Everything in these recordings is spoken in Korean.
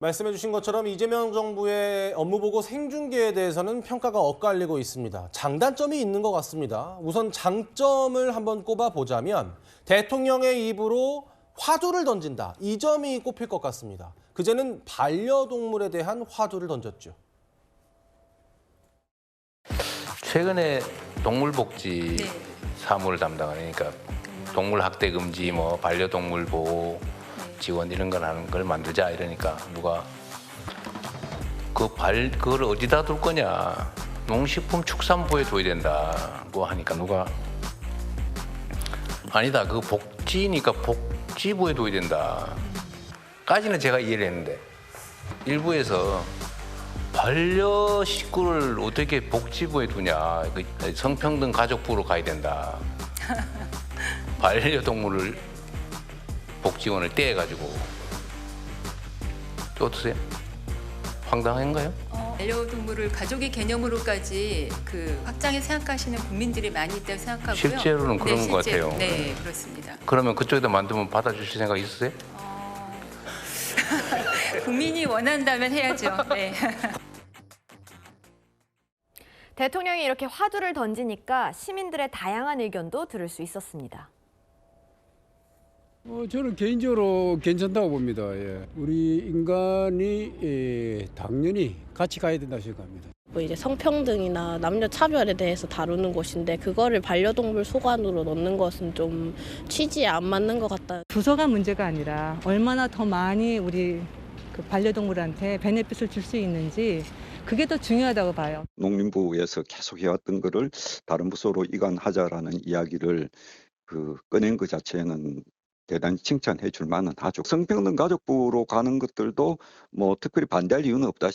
말씀해 주신 것처럼 이재명 정부의 업무보고 생중계에 대해서는 평가가 엇갈리고 있습니다. 장단점이 있는 것 같습니다. 우선 장점을 한번 꼽아보자면 대통령의 입으로 화두를 던진다. 이 점이 꼽힐 것 같습니다. 그제는 반려동물에 대한 화두를 던졌죠. 최근에 동물복지 사무를 담당하니까 동물 학대 금지, 반려동물 보호 지원 이런 걸 하는 걸 만들자 이러니까 누가 그걸 어디다 둘 거냐, 농식품축산부에 둬야 된다고 하니까 누가 아니다, 그 복지니까 복지부에 둬야 된다까지는 제가 이해를 했는데 일부에서 반려식구를 어떻게 복지부에 두냐, 성평등 가족부로 가야 된다. 반려동물을 복지원을 떼가지고 어떠세요? 황당한가요? 반려동물을 가족의 개념으로까지 확장해 생각하시는 국민들이 많이 있다고 생각하고요. 실제로는 그런 것 같아요. 네, 그렇습니다. 그러면 그쪽에다 만들면 받아주실 생각 있으세요? 국민이 원한다면 해야죠. 네. 대통령이 이렇게 화두를 던지니까 시민들의 다양한 의견도 들을 수 있었습니다. 저는 개인적으로 괜찮다고 봅니다. 예. 우리 인간이 당연히 같이 가야 된다고 생각합니다. 이제 성평등이나 남녀 차별에 대해서 다루는 곳인데 그거를 반려동물 소관으로 넣는 것은 좀 취지에 안 맞는 것 같다. 부서가 문제가 아니라 얼마나 더 많이 우리 반려동물한테 베네핏을 줄 수 있는지 그게 더 중요하다고 봐요. 농림부에서 계속 해왔던 거를 다른 부서로 이관하자라는 이야기를 꺼낸 것 자체는 대단히 칭찬해 줄 만은 하죠. 성평등 가족부로 가는 것들도 특별히 반대할 이유는 없다.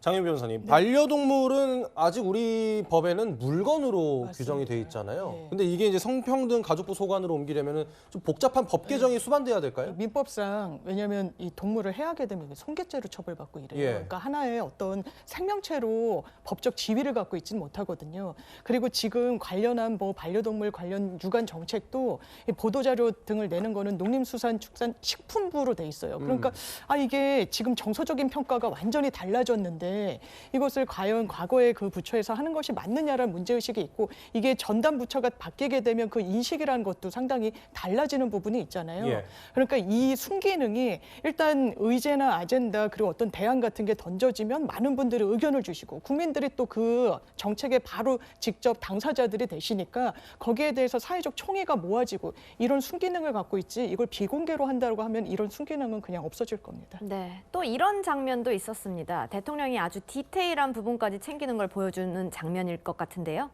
장윤 변호사님, 반려동물은 아직 우리 법에는 물건으로 맞습니다. 규정이 돼 있잖아요. 네. 근데 이게 이제 성평등 가족부 소관으로 옮기려면 좀 복잡한 법 개정이 수반돼야 될까요? 민법상 왜냐하면 이 동물을 해하게 되면 손괴죄로 처벌받고 이래요. 예. 그러니까 하나의 어떤 생명체로 법적 지위를 갖고 있지는 못하거든요. 그리고 지금 관련한 반려동물 관련 유관 정책도 이 보도자료 등을 내는 거는 농림수산축산식품부로 돼 있어요. 그러니까 이게 지금 정서적인 평가가 완전히 달라졌는데 이것을 과연 과거에 그 부처에서 하는 것이 맞느냐라는 문제의식이 있고 이게 전담 부처가 바뀌게 되면 그 인식이라는 것도 상당히 달라지는 부분이 있잖아요. 예. 그러니까 이 순기능이 일단 의제나 아젠다 그리고 어떤 대안 같은 게 던져지면 많은 분들이 의견을 주시고 국민들이 또 그 정책에 바로 직접 당사자들이 되시니까 거기에 대해서 사회적 총의가 모아지고 이런 순기능을 갖고 있지 이걸 비공개로 한다고 하면 이런 순기능은 그냥 없어질 겁니다. 네, 또 이런 장면도 있었습니다. 대통령이 아주 디테일한 부분까지 챙기는 걸 보여주는 장면일 것 같은데요.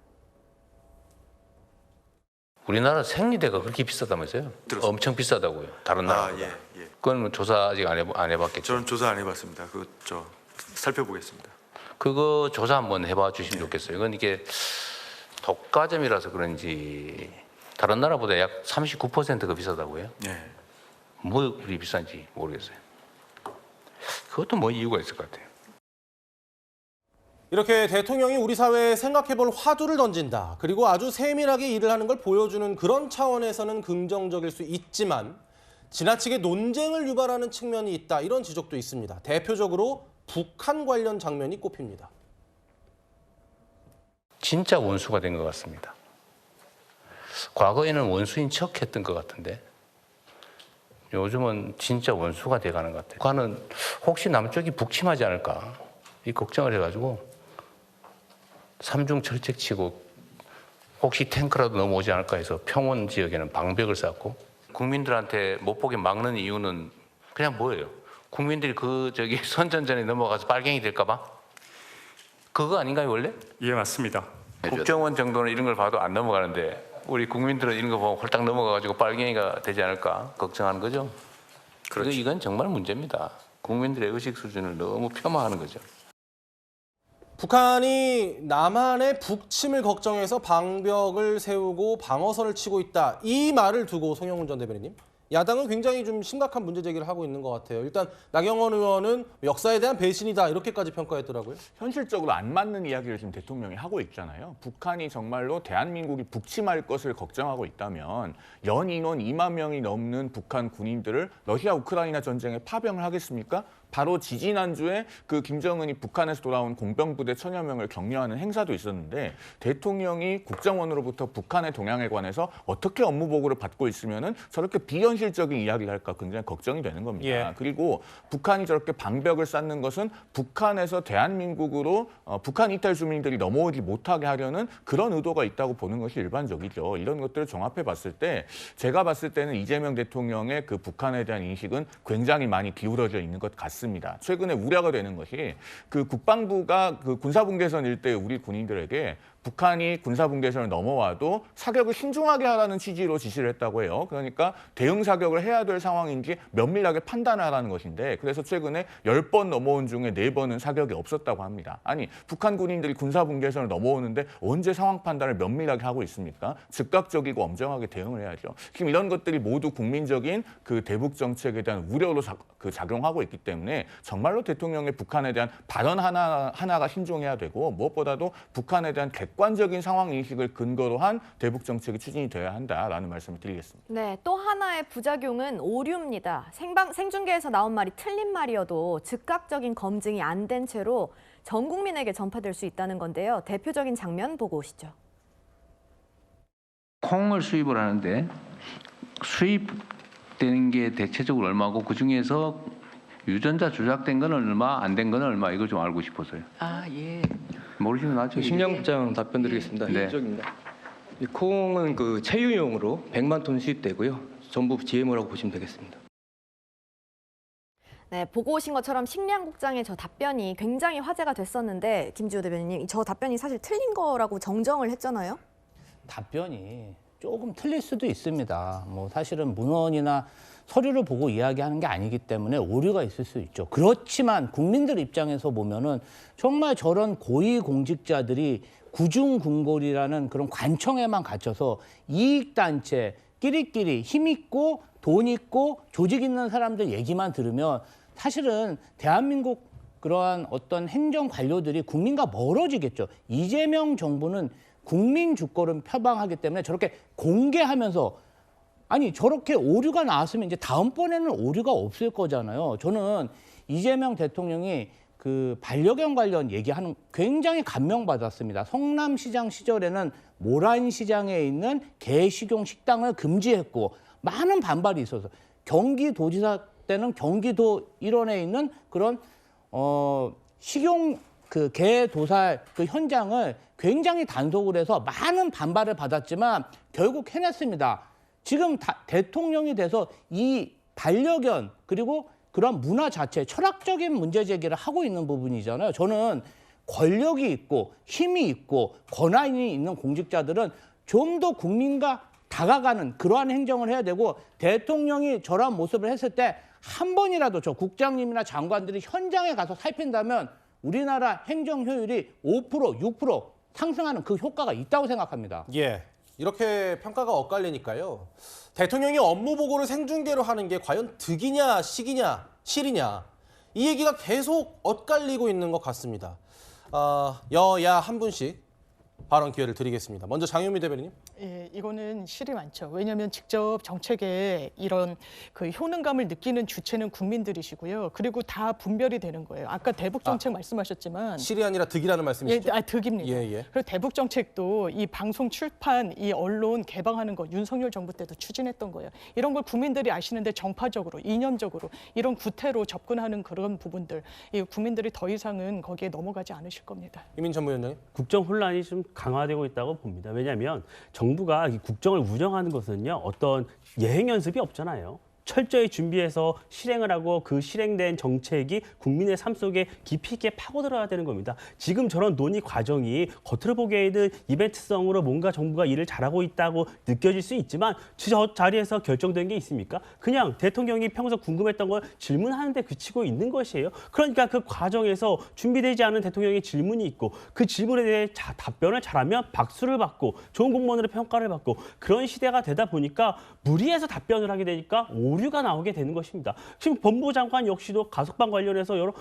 우리나라 생리대가 그렇게 비싸다면서요? 들었습니다. 엄청 비싸다고요. 다른 나라. 예. 그건 조사 아직 안 해봤겠죠. 저는 조사 안 해봤습니다. 살펴보겠습니다. 그거 조사 한번 해봐 주시면 좋겠어요. 이건 이게 독과점이라서 그런지 다른 나라보다 약 39%가 비싸다고요? 예. 뭐 그리 비싼지 모르겠어요. 그것도 뭐 이유가 있을 것 같아요. 이렇게 대통령이 우리 사회에 생각해볼 화두를 던진다. 그리고 아주 세밀하게 일을 하는 걸 보여주는 그런 차원에서는 긍정적일 수 있지만 지나치게 논쟁을 유발하는 측면이 있다. 이런 지적도 있습니다. 대표적으로 북한 관련 장면이 꼽힙니다. 진짜 원수가 된 것 같습니다. 과거에는 원수인 척 했던 것 같은데 요즘은 진짜 원수가 돼가는 것 같아요. 북한은 혹시 남쪽이 북침하지 않을까 이 걱정을 해가지고 삼중 철책 치고 혹시 탱크라도 넘어오지 않을까 해서 평원 지역에는 방벽을 쌓고 국민들한테 못 보게 막는 이유는 그냥 뭐예요? 국민들이 선전전에 넘어가서 빨갱이 될까 봐? 그거 아닌가요 원래? 예, 맞습니다. 국정원 정도는 이런 걸 봐도 안 넘어가는데 우리 국민들은 이런 거 보면 홀딱 넘어가가지고 빨갱이가 되지 않을까 걱정하는 거죠. 그렇죠. 이건 정말 문제입니다. 국민들의 의식 수준을 너무 폄하하는 거죠. 북한이 남한의 북침을 걱정해서 방벽을 세우고 방어선을 치고 있다. 이 말을 두고 송영훈 전 대변인님, 야당은 굉장히 좀 심각한 문제 제기를 하고 있는 것 같아요. 일단 나경원 의원은 역사에 대한 배신이다 이렇게까지 평가했더라고요. 현실적으로 안 맞는 이야기를 지금 대통령이 하고 있잖아요. 북한이 정말로 대한민국이 북침할 것을 걱정하고 있다면 연 인원 2만 명이 넘는 북한 군인들을 러시아 우크라이나 전쟁에 파병을 하겠습니까? 바로 지지난주에 그 김정은이 북한에서 돌아온 공병부대 1000여 명을 격려하는 행사도 있었는데 대통령이 국정원으로부터 북한의 동향에 관해서 어떻게 업무 보고를 받고 있으면은 저렇게 비현실적인 이야기를 할까 굉장히 걱정이 되는 겁니다. 예. 그리고 북한이 저렇게 방벽을 쌓는 것은 북한에서 대한민국으로 북한 이탈 주민들이 넘어오지 못하게 하려는 그런 의도가 있다고 보는 것이 일반적이죠. 이런 것들을 종합해 봤을 때 제가 봤을 때는 이재명 대통령의 그 북한에 대한 인식은 굉장히 많이 기울어져 있는 것 같습니다. 최근에 우려가 되는 것이 그 국방부가 그 군사분계선 일대 우리 군인들에게 북한이 군사분계선을 넘어와도 사격을 신중하게 하라는 취지로 지시를 했다고 해요. 그러니까 대응 사격을 해야 될 상황인지 면밀하게 판단하라는 것인데 그래서 최근에 10번 넘어온 중에 4번은 사격이 없었다고 합니다. 아니 북한 군인들이 군사분계선을 넘어오는데 언제 상황 판단을 면밀하게 하고 있습니까? 즉각적이고 엄정하게 대응을 해야죠. 지금 이런 것들이 모두 국민적인 그 대북 정책에 대한 우려로 작용하고 있기 때문에 정말로 대통령의 북한에 대한 발언 하나가 신중해야 되고 무엇보다도 북한에 대한 객관적인 상황 인식을 근거로 한 대북 정책이 추진이 되어야 한다라는 말씀을 드리겠습니다. 네, 또 하나의 부작용은 오류입니다. 생중계에서 나온 말이 틀린 말이어도 즉각적인 검증이 안 된 채로 전 국민에게 전파될 수 있다는 건데요. 대표적인 장면 보고 오시죠. 콩을 수입을 하는데 수입되는 게 대체적으로 얼마고 그중에서 유전자 조작된 건 얼마, 안 된 건 얼마 이거 좀 알고 싶어서요. 아, 예. 모르시면 나중에. 심양국장 답변 드리겠습니다. 네. 이쪽입니다. 이 콩은 그 체유용으로 100만 톤 수입되고요. 전부 GMO라고 보시면 되겠습니다. 네, 보고 오신 것처럼 식량국장의 저 답변이 굉장히 화제가 됐었는데 김지호 대변인님, 저 답변이 사실 틀린 거라고 정정을 했잖아요. 답변이 조금 틀릴 수도 있습니다. 뭐 사실은 문헌이나 서류를 보고 이야기하는 게 아니기 때문에 오류가 있을 수 있죠. 그렇지만 국민들 입장에서 보면은 정말 저런 고위공직자들이 구중궁궐이라는 그런 관청에만 갇혀서 이익단체, 끼리끼리 힘있고 돈 있고 조직 있는 사람들 얘기만 들으면 사실은 대한민국 그러한 어떤 행정 관료들이 국민과 멀어지겠죠. 이재명 정부는 국민 주권을 표방하기 때문에 저렇게 공개하면서 아니 저렇게 오류가 나왔으면 이제 다음번에는 오류가 없을 거잖아요. 저는 이재명 대통령이 그 반려견 관련 얘기하는 굉장히 감명받았습니다. 성남시장 시절에는 모란시장에 있는 개식용 식당을 금지했고 많은 반발이 있어서 경기도지사 때는 경기도 일원에 있는 그런 식용 그 개 도살 그 현장을 굉장히 단속을 해서 많은 반발을 받았지만 결국 해냈습니다. 지금 대통령이 돼서 이 반려견 그리고 그런 문화 자체 철학적인 문제 제기를 하고 있는 부분이잖아요. 저는 권력이 있고 힘이 있고 권한이 있는 공직자들은 좀 더 국민과 다가가는 그러한 행정을 해야 되고 대통령이 저런 모습을 했을 때 한 번이라도 저 국장님이나 장관들이 현장에 가서 살핀다면 우리나라 행정 효율이 5%, 6% 상승하는 그 효과가 있다고 생각합니다. 예, 이렇게 평가가 엇갈리니까요. 대통령이 업무 보고를 생중계로 하는 게 과연 득이냐, 식이냐, 실이냐 이 얘기가 계속 엇갈리고 있는 것 같습니다. 여야 한 분씩 발언 기회를 드리겠습니다. 먼저 장윤미 대변인님. 예, 이거는 실이 많죠. 왜냐하면 직접 정책에 이런 그 효능감을 느끼는 주체는 국민들이시고요. 그리고 다 분별이 되는 거예요. 아까 대북 정책 말씀하셨지만 실이 아니라 득이라는 말씀이시죠? 예, 득입니다. 예. 그리고 대북 정책도 이 방송 출판, 이 언론 개방하는 거 윤석열 정부 때도 추진했던 거예요. 이런 걸 국민들이 아시는데 정파적으로, 이념적으로 이런 구태로 접근하는 그런 부분들, 이 국민들이 더 이상은 거기에 넘어가지 않으실 겁니다. 이민 전무위원장님. 국정 혼란이 좀 강화되고 있다고 봅니다. 왜냐하면 정부가 이 국정을 운영하는 것은요, 어떤 예행 연습이 없잖아요. 철저히 준비해서 실행을 하고 그 실행된 정책이 국민의 삶 속에 깊이 있게 파고들어야 되는 겁니다. 지금 저런 논의 과정이 겉으로 보기에는 이벤트성으로 뭔가 정부가 일을 잘하고 있다고 느껴질 수 있지만 저 자리에서 결정된 게 있습니까? 그냥 대통령이 평소 궁금했던 걸 질문하는데 그치고 있는 것이에요. 그러니까 그 과정에서 준비되지 않은 대통령의 질문이 있고 그 질문에 대해 답변을 잘하면 박수를 받고 좋은 공무원으로 평가를 받고 그런 시대가 되다 보니까 무리해서 답변을 하게 되니까 오류가 나오게 되는 것입니다. 지금 법무부 장관 역시도 가석방 관련해서 여러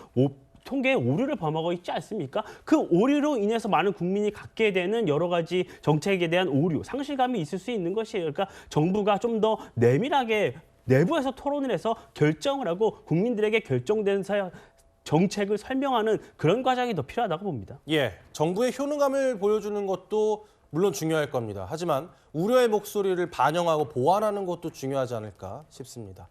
통계에 오류를 범하고 있지 않습니까? 그 오류로 인해서 많은 국민이 갖게 되는 여러 가지 정책에 대한 오류, 상실감이 있을 수 있는 것이에요. 그러니까 정부가 좀 더 내밀하게 내부에서 토론을 해서 결정을 하고 국민들에게 결정된 정책을 설명하는 그런 과정이 더 필요하다고 봅니다. 예, 정부의 효능감을 보여주는 것도 물론 중요할 겁니다. 하지만 우려의 목소리를 반영하고 보완하는 것도 중요하지 않을까 싶습니다.